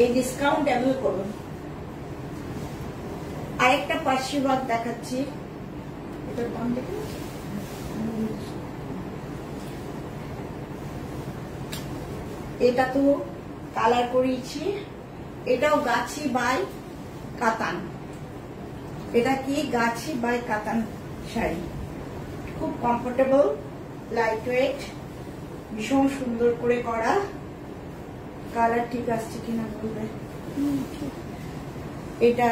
এই ডিসকাউন্টেবল করুন। আরেকটা পার্সি ওয়ার্ক দেখাচ্ছি, এটার দাম দেখুন। এটা তো কালার করিয়েছি, এটাও গাছি বাই কাতান। এটা কি গাছি বাই কাতান শাড়ি, খুব কমফোর্টেবল, লাইট ওয়েট, ভীষণ সুন্দর করে করা। কালার ঠিক আসছে কিনা বলবে। এটা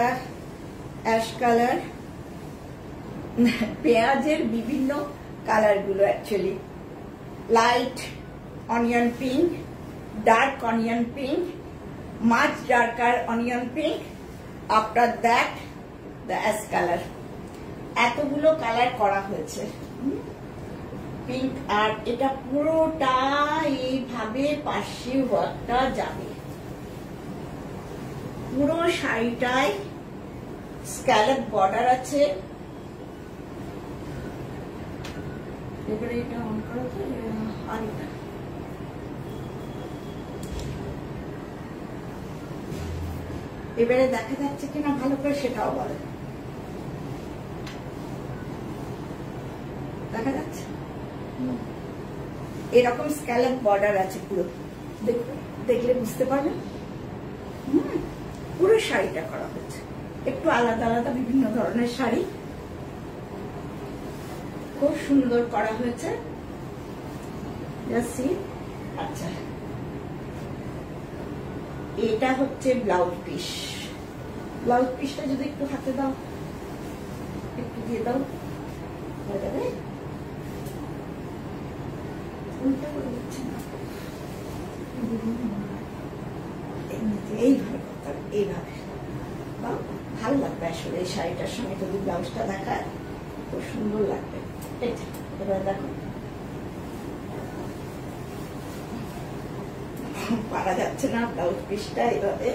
অ্যাশ কালার, পেঁয়াজের বিভিন্ন কালার গুলো actually, light onion pink, dark onion pink, মাছ darker onion pink, after that the ash colour. এতগুলো কালার করা হয়েছে পিঙ্ক। আর এটা পুরোটা এইভাবে পাশে ওয়ার্কটা যাবে, পুরো শাড়িটায় স্ক্যালপ বর্ডার আছে। এবারে এটা অন করা তো, আর এটা এবারে দেখা যাচ্ছে কিনা ভালো করে সেটাও বলে। দেখা যাচ্ছে এরকম স্ক্যালপ বর্ডার আছে পুরো, দেখলে বুঝতে পারবেন। পুরো শাড়িটা করা হয়েছে, একটু আলাদা আলাদা বিভিন্ন ধরনের শাড়ি, খুব সুন্দর করা হয়েছে। আচ্ছা, এটা হচ্ছে ব্লাউজ পিস। ব্লাউজ পিসটা যদি একটু হাতে দাও, একটু দিয়ে দাও, হয়ে যাবে। এইভাবে করতে হবে, এইভাবে ভালো লাগবে আসলে। এই শাড়িটার সঙ্গে যদি ব্লাউজটা দেখায় খুব সুন্দর লাগবে। এবার দেখো, পারা যাচ্ছে না ব্লাউজ পিসটা এইভাবে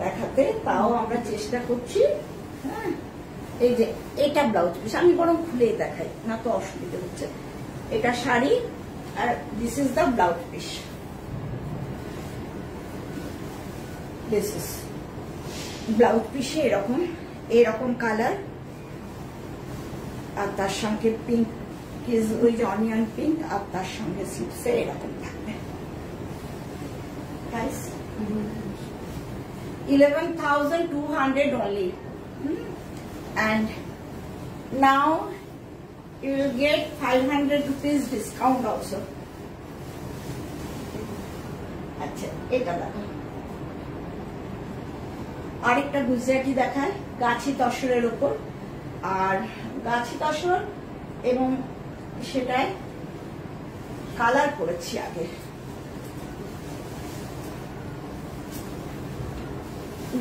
দেখাতে, তাও আমরা চেষ্টা করছি। হ্যাঁ, এই যে এটা ব্লাউজ পিস, আমি বরং খুলে দেখাই না তো অসুবিধা হচ্ছে। এটা শাড়ি আর this is the blouse piece. This is blouse পিসে এরকম কালার, আর তার সঙ্গে পিঙ্ক, ওই যে অনিয়ন পিঙ্ক, আর তার সঙ্গে স্লিপসে এরকম থাকবে। 11,200 only, and now you will get 500 rupees discount also. আচ্ছা, এটা দেখো, আরেকটা গুজরাটি দেখায় গাছি তসরের উপর। আর গাছি তসর এবং সেটায় কালার করেছি আগে।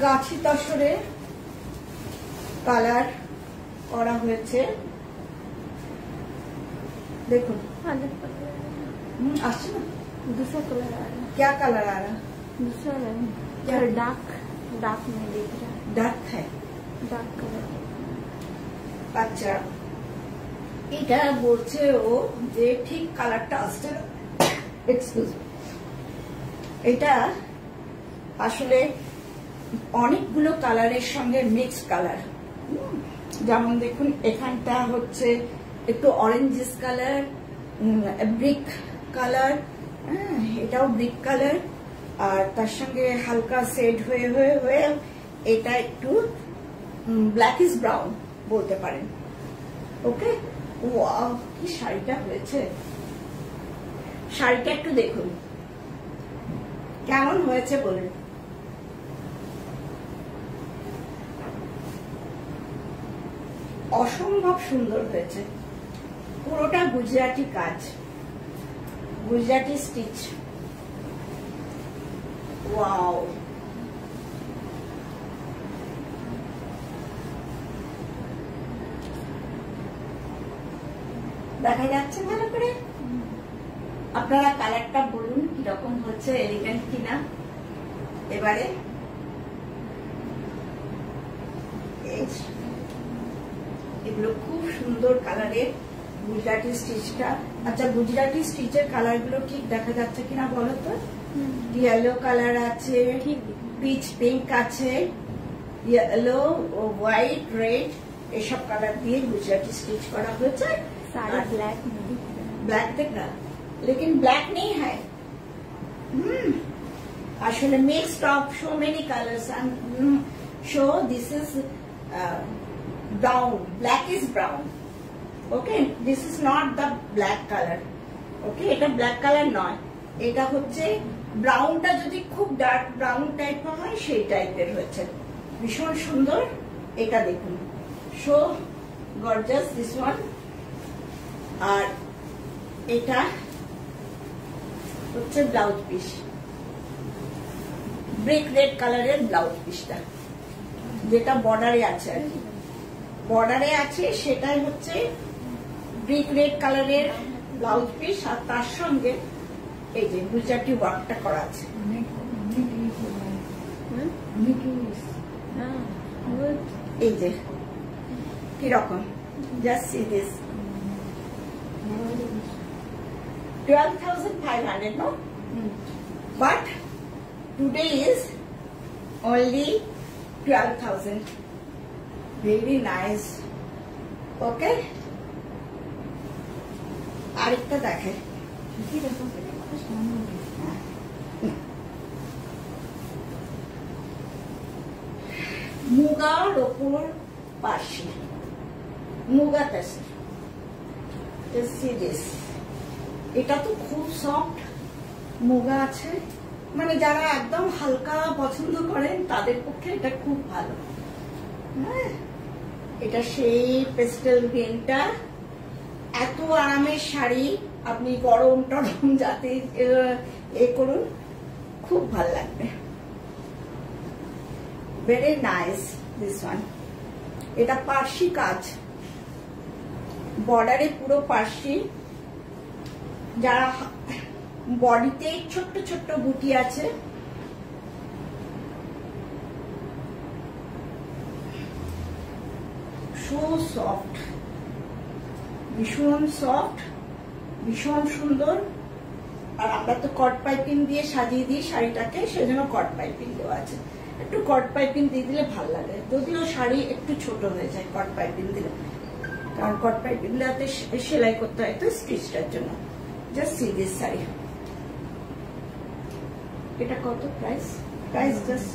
গাছি তসরে কালার করা হয়েছে, দেখুন আসছে না। दूसरा कलर आ रहा है। क्या कलर आ रहा है? दूसरा क्या डार्क में दिख रहा है। डार्क है, डार्क कलर। আচ্ছা, এটা বলছে ও যে ঠিক কালারটা আসছে না। এক্সকিউজ মি, এটা আসলে অনেকগুলো কালারের সঙ্গে মিক্স কালার। যেমন দেখুন, এখানটা হচ্ছে একটু অরেঞ্জিস কালার, ব্রিক কালার, এটাও ব্রিক কালার, আর তার সঙ্গে হালকা শেড হয়ে হয়ে হয়ে এটা একটু ব্ল্যাকিশ ব্রাউন বলতে পারেন। ওকে, ওয়াও, কি শাড়িটা হয়েছে। শাড়িটা একটু দেখুন কেমন হয়েছে বলুন। অসম্ভব সুন্দর হয়েছে, পুরোটা গুজরাটি কাজ, গুজরাটি স্টিচ। ওয়াও, দেখা যাচ্ছে ভালো করে? আপনারা কালারটা বলুন কিরকম হচ্ছে, এলিগেন্ট কিনা। এবারে এগুলো খুব সুন্দর কালারের গুজরাটি স্টিচটা। আচ্ছা, গুজরাটি স্টিচের কালার গুলো ঠিক দেখা যাচ্ছে কিনা বলো তো। ইয়েলো কালার আছে, পিচ পিঙ্ক আছে, ইয়েলো, হোয়াইট, রেড, এসব কালার দিয়ে গুজরাটি স্টিচ করা হয়েছে। साड़ी ब्लैक में दिख रहा है। ब्लैक देखना, लेकिन ब्लैक नहीं है। Actually mixed of so many colors and so this is brown. Black is brown. Okay, this is not the black color. Okay, এটা black color নয়, এটা হচ্ছে ব্রাউনটা যদি খুব ডার্ক ব্রাউন টাইপের হয় সেই টাইপের হচ্ছে, ভীষণ সুন্দর। এটা দেখুন, সো গর্জাস দিস ওয়ান। আর এটা হচ্ছে ব্লাউজ পিস, ব্রিক রেড কালারের ব্লাউজ পিসটা, যেটা বর্ডারে আছে আর কি, বর্ডারে আছে সেটাই হচ্ছে ব্রিক রেড কালারের ব্লাউজ পিস। আর তার সঙ্গে এই যে গুজরাটি ওয়ার্কটা করা আছে। এই যে কিরকম, just see this, 12,500, no? But today is only 12,000. Very nice. Okay? আরেকটা দেখে, মুগার ওপর পাশি, মুগা তাসি। See this. এটা তো খুব সফট মুগা আছে, মানে যারা একদম হালকা পছন্দ করেন তাদের পক্ষে এটা খুব ভালো। হ্যাঁ, এটা সেই পেস্টেল গ্রিনটা, এত আরামের শাড়ি, আপনি গরম টরম যাতে এ করুন, খুব ভালো লাগবে। Very nice this one. এটা পার্সি কাজ, বর্ডারে পুরো পার্সি, যারা বডিতে ছোট্ট ছোট্ট বুটি আছে, সো সফট, ভীষণ সফট, ভীষণ সুন্দর। আর আমরা তো কট পাইপিং দিয়ে সাজিয়ে দিই শাড়িটাকে, সেজন্য কট পাইপিং দেওয়া আছে। একটু কট পাইপিং দিয়ে দিলে ভালো লাগে, যদিও শাড়ি একটু ছোট হয়ে যায় কট পাইপিং দিলে, কারণ কট পাইপিং দিলে সেলাই করতে হয় তো স্টিচটার জন্য। জাস্ট সি দিস শাড়ি, এটা কত price? Price just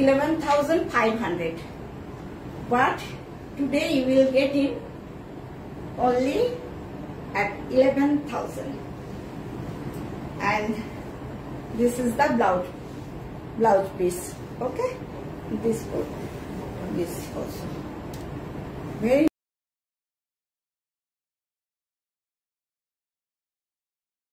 11,500, but today you will get it only at 11,000. And this is the blouse piece. Okay, this also very